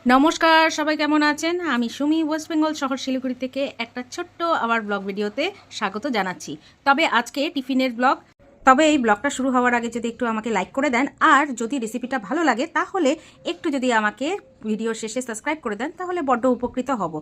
নমস্কার, সবাই কেমন আছেন? আমি সুমি ওয়েস্ট বেঙ্গল শহর শিলিগুড়ি থেকে একটা ছোট্ট আমার ব্লগ ভিডিওতে স্বাগত জানাচ্ছি। তবে আজকে টিফিনের ব্লগ। তবে এই ব্লগটা শুরু হওয়ার আগে যদি একটু আমাকে লাইক করে দেন, আর যদি রেসিপিটা ভালো লাগে তাহলে একটু যদি আমাকে ভিডিও শেষে সাবস্ক্রাইব করে দেন তাহলে বড্ড উপকৃত হব।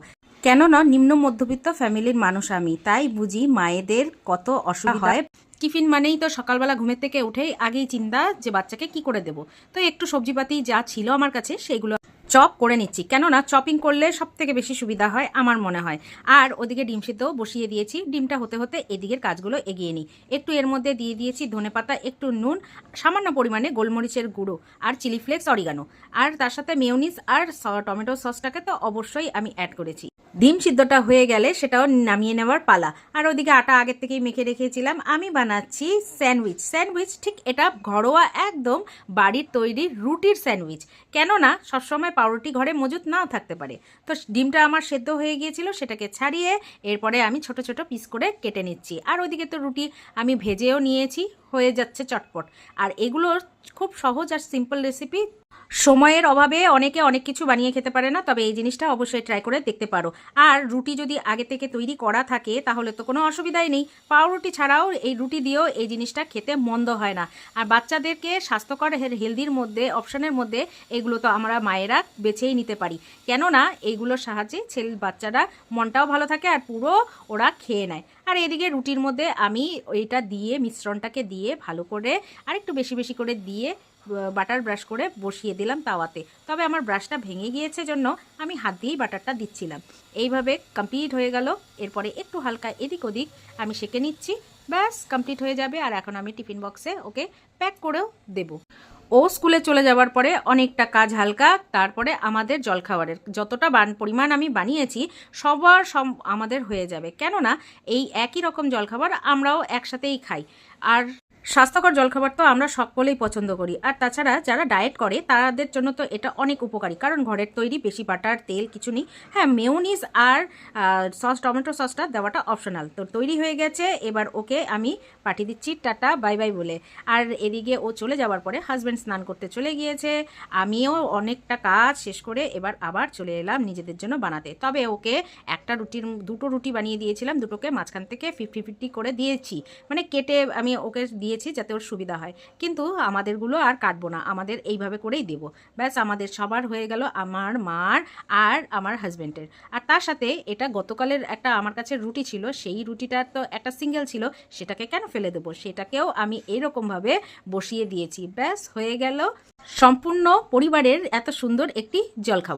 কেননা নিম্ন মধ্যবিত্ত ফ্যামিলির মানুষ আমি, তাই বুঝি মায়েদের কত অসুবিধা হয়। টিফিন মানেই তো সকালবেলা ঘুমের থেকে উঠেই আগেই চিন্তা যে বাচ্চাকে কি করে দেব। তো একটু সবজিপাতি যা ছিল আমার কাছে সেইগুলো চপ করে নিচ্ছি, কেননা চপিং করলে সব থেকে বেশি সুবিধা হয় আমার মনে হয়। আর ওদিকে ডিম সিদ্ধও বসিয়ে দিয়েছি, ডিমটা হতে হতে এদিকের কাজগুলো এগিয়ে নিই। একটু এর মধ্যে দিয়ে দিয়েছি ধনেপাতা, একটু নুন, সামান্য পরিমাণে গোলমরিচের গুঁড়ো আর চিলি ফ্লেক্স, অরিগানো, আর তার সাথে মেয়োনিজ আর টমেটো সসটাকে তো অবশ্যই আমি অ্যাড করেছি। ডিম সিদ্ধটা হয়ে গেলে সেটাও নামিয়ে নেওয়ার পালা। আর ওদিকে আটা আগের থেকেই মেখে রেখেছিলাম। আমি বানাচ্ছি স্যান্ডউইচ ঠিক এটা ঘরোয়া একদম বাড়ির তৈরি রুটির স্যান্ডউইচ। কেননা সবসময় পাউরুটি ঘরে মজুত নাও থাকতে পারে। তো ডিমটা আমার সেদ্ধ হয়ে গিয়েছিল, সেটাকে ছাড়িয়ে এরপরে আমি ছোট ছোট পিস করে কেটে নিচ্ছি। আর ওইদিকে তো রুটি আমি ভেজেও নিয়েছি, হয়ে যাচ্ছে চটপট। আর এগুলো খুব সহজ আর সিম্পল রেসিপি। সময়ের অভাবে অনেকে অনেক কিছু বানিয়ে খেতে পারে না, তবে এই জিনিসটা অবশ্যই ট্রাই করে দেখতে পারো। আর রুটি যদি আগে থেকে তৈরি করা থাকে তাহলে তো কোনো অসুবিধাই নেই। পাউরুটি ছাড়াও এই রুটি দিয়েও এই জিনিসটা খেতে মন্দ হয় না। আর বাচ্চাদেরকে স্বাস্থ্যকর হেলদির মধ্যে অপশনের মধ্যে এগুলো তো আমরা মায়েরা বেছেই নিতে পারি। কেননা এইগুলোর সাহায্যে বাচ্চারা মনটাও ভালো থাকে আর পুরো ওরা খেয়ে নেয়। আর এদিকে রুটির মধ্যে আমি এইটা দিয়ে মিশ্রণটাকে দিয়ে ভালো করে আর একটু বেশি বেশি করে দিয়ে বাটার ব্রাশ করে বসিয়ে দিলাম তাওয়াতে। তবে আমার ব্রাশটা ভেঙে গিয়েছে জন্য আমি হাত দিয়েই বাটারটা দিচ্ছিলাম। এইভাবে কমপ্লিট হয়ে গেল। এরপরে একটু হালকা এদিক ওদিক আমি সেঁকে নিচ্ছি, ব্যাস কমপ্লিট হয়ে যাবে। আর এখন আমি টিফিন বক্সে ওকে প্যাক করেও দেব। ও স্কুলে চলে যাওয়ার পরে অনেকটা কাজ হালকা। তারপরে আমাদের জলখাবারের যতটা পরিমাণ আমি বানিয়েছি আমাদের হয়ে যাবে। কেননা এই একই রকম জলখাবার আমরাও একসাথেই খাই। আর স্বাস্থ্যকর জলখাবার তো আমরা সকলেই পছন্দ করি। আর তাছাড়া যারা ডায়েট করে তাদের জন্য তো এটা অনেক উপকারী, কারণ ঘরের তৈরি, বেশি বাটার তেল কিছু নেই। হ্যাঁ, মেয়োনিজ আর টমেটো সসটা দেওয়াটা অপশনাল। তো তৈরি হয়ে গেছে, এবার ওকে আমি পাঠিয়ে দিচ্ছি টাটা বাই বাই বলে। আর এদিকে ও চলে যাওয়ার পরে হাজব্যান্ড স্নান করতে চলে গিয়েছে। আমিও অনেকটা কাজ শেষ করে এবার আবার চলে এলাম নিজেদের জন্য বানাতে। তবে ওকে দুটো রুটি বানিয়ে দিয়েছিলাম, দুটোকে মাঝখান থেকে 50-50 করে দিয়েছি, মানে কেটে আমি ওকে দিয়েছি যাতে ওর সুবিধা হয়। কিন্তু আমাদেরগুলো আর কাটবো না, আমাদের এইভাবে করেই দেব। ব্যাস আমাদের সবার হয়ে গেল, আমার মার আর আমার হাজব্যান্ডের। আর তার সাথে এটা গতকালের একটা আমার কাছে রুটি ছিল, সেই রুটিটা তো একটা সিঙ্গেল ছিল, সেটাকে কেন ফেলে দেবো, সেটাকেও আমি এরকমভাবে বসিয়ে দিয়েছি। ব্যাস হয়ে গেল সম্পূর্ণ পরিবারের এত সুন্দর একটি জলখাবার।